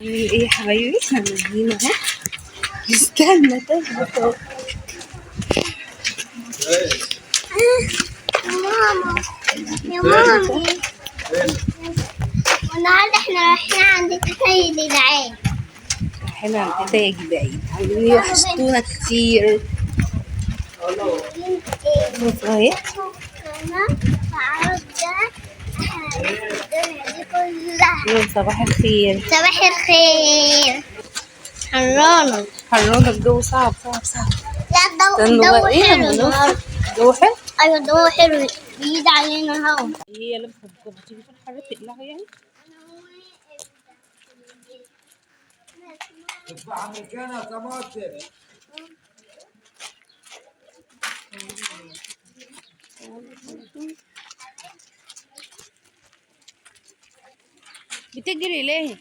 ايه يا حبايبي، احنا نازلين اهو. استنى تهبط اهو. ماما يا مامي، والنهارده احنا رايحين عند تيتا جدعان. رايحين عند تيتا جدعان، عاملين وحشتونا كتير. بص اهي. صباح الخير. صباح الخير. حرانة حرانة، الجو صعب. لا، الجو حلو النهارده. الجو حلو؟ ايوه الجو حلو، بيجي علينا الهوا. هي لابسة الجو، تيجي في الحر تقلعه يعني. تطبع امريكانا طماطم. بتجري ليه؟